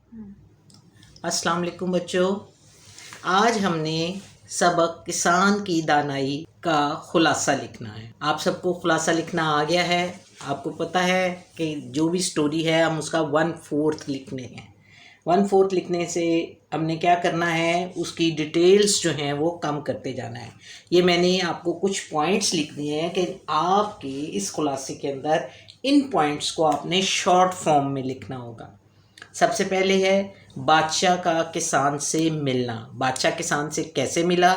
अस्सलाम वालेकुम बच्चों। आज हमने सबक किसान की दानाई का खुलासा लिखना है। आप सबको खुलासा लिखना आ गया है। आपको पता है कि जो भी स्टोरी है हम उसका 1/4 लिखने हैं। 1/4 लिखने से हमने क्या करना है, उसकी डिटेल्स जो हैं वो कम करते जाना है। ये मैंने आपको कुछ पॉइंट्स लिख दिए हैं कि आपके इस खुलासे के अंदर इन पॉइंट्स को आपने शॉर्ट फॉर्म में लिखना होगा। सबसे पहले है बादशाह का किसान से मिलना। बादशाह किसान से कैसे मिला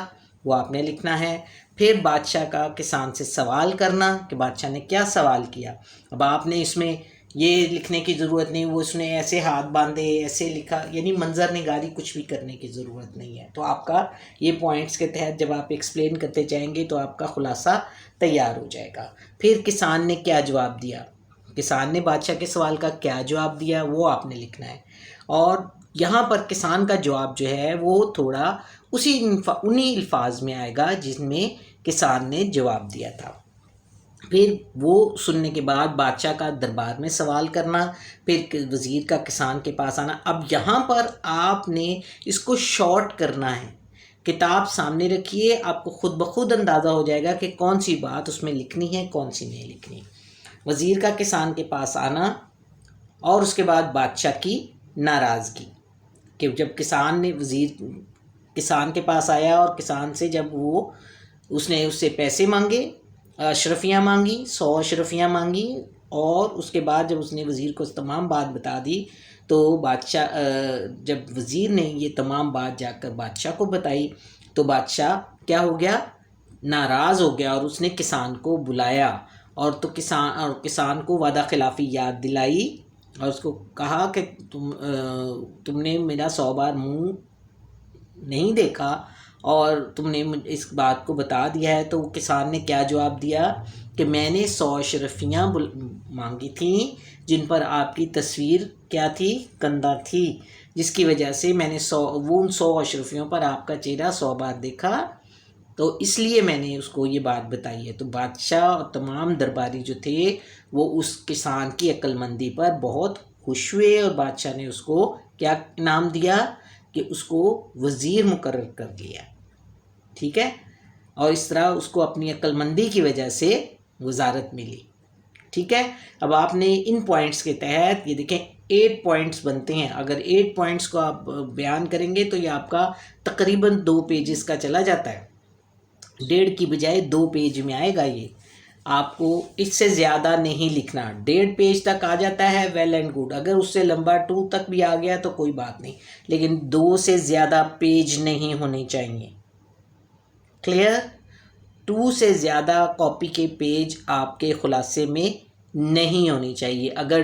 वो आपने लिखना है। फिर बादशाह का किसान से सवाल करना कि बादशाह ने क्या सवाल किया। अब आपने इसमें ये लिखने की ज़रूरत नहीं, वो उसने ऐसे हाथ बांधे ऐसे लिखा, यानी मंजर निगारी कुछ भी करने की ज़रूरत नहीं है। तो आपका ये पॉइंट्स के तहत जब आप एक्सप्लेन करते जाएंगे तो आपका खुलासा तैयार हो जाएगा। फिर किसान ने क्या जवाब दिया, किसान ने बादशाह के सवाल का क्या जवाब दिया वो आपने लिखना है। और यहाँ पर किसान का जवाब जो है वो थोड़ा उन्हीं अल्फाज में आएगा जिसमें किसान ने जवाब दिया था। फिर वो सुनने के बाद बादशाह का दरबार में सवाल करना, फिर वज़ीर का किसान के पास आना। अब यहाँ पर आपने इसको शॉर्ट करना है। किताब सामने रखिए, आपको खुद ब खुद अंदाज़ा हो जाएगा कि कौन सी बात उसमें लिखनी है कौन सी नहीं लिखनी। वज़ीर का किसान के पास आना और उसके बाद बादशाह की नाराज़गी कि जब किसान ने वज़ीर किसान के पास आया और किसान से जब वो उसने उससे पैसे मांगे, अशरफियाँ मांगी, 100 अशरफियाँ मांगी, और उसके बाद जब उसने वज़ीर को तमाम बात बता दी तो बादशाह जब वज़ीर ने ये तमाम बात जाकर बादशाह को बताई तो बादशाह क्या हो गया, नाराज़ हो गया, और उसने किसान को बुलाया और किसान को वादा खिलाफ़ी याद दिलाई और उसको कहा कि तुमने मेरा 100 बार मुंह नहीं देखा और तुमने इस बात को बता दिया है। तो किसान ने क्या जवाब दिया कि मैंने 100 अशरफियाँ मांगी थी जिन पर आपकी तस्वीर क्या थी, कंधा थी, जिसकी वजह से मैंने उन 100 अशरफियों पर आपका चेहरा 100 बार देखा, तो इसलिए मैंने उसको ये बात बताई है। तो बादशाह और तमाम दरबारी जो थे वो उस किसान की अक्लमंदी पर बहुत खुश हुए और बादशाह ने उसको क्या इनाम दिया कि उसको वज़ीर मुकर्रर कर लिया। ठीक है, और इस तरह उसको अपनी अक्लमंदी की वजह से वजारत मिली। ठीक है, अब आपने इन पॉइंट्स के तहत ये देखें 8 पॉइंट्स बनते हैं। अगर 8 पॉइंट्स को आप बयान करेंगे तो ये आपका तकरीबन 2 पेजेस का चला जाता है, 1.5 की बजाय 2 पेज में आएगा। ये आपको इससे ज़्यादा नहीं लिखना। 1.5 पेज तक आ जाता है वेल एंड गुड, अगर उससे लंबा 2 तक भी आ गया तो कोई बात नहीं, लेकिन 2 से ज़्यादा पेज नहीं होने चाहिए। क्लियर? 2 से ज़्यादा कॉपी के पेज आपके खुलासे में नहीं होनी चाहिए। अगर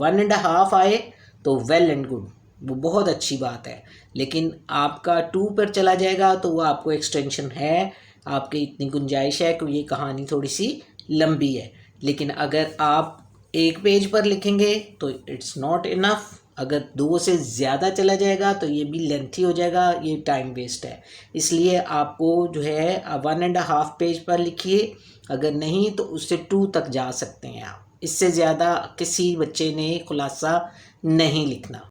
1.5 आए तो वेल एंड गुड, वो बहुत अच्छी बात है, लेकिन आपका 2 पर चला जाएगा तो वो आपको एक्सटेंशन है, आपकी इतनी गुंजाइश है कि ये कहानी थोड़ी सी लंबी है। लेकिन अगर आप 1 पेज पर लिखेंगे तो इट्स नॉट इनफ। अगर 2 से ज़्यादा चला जाएगा तो ये भी लेंथी हो जाएगा, ये टाइम वेस्ट है। इसलिए आपको जो है 1.5 पेज पर लिखिए, अगर नहीं तो उससे 2 तक जा सकते हैं आप। इससे ज़्यादा किसी बच्चे ने खुलासा नहीं लिखना।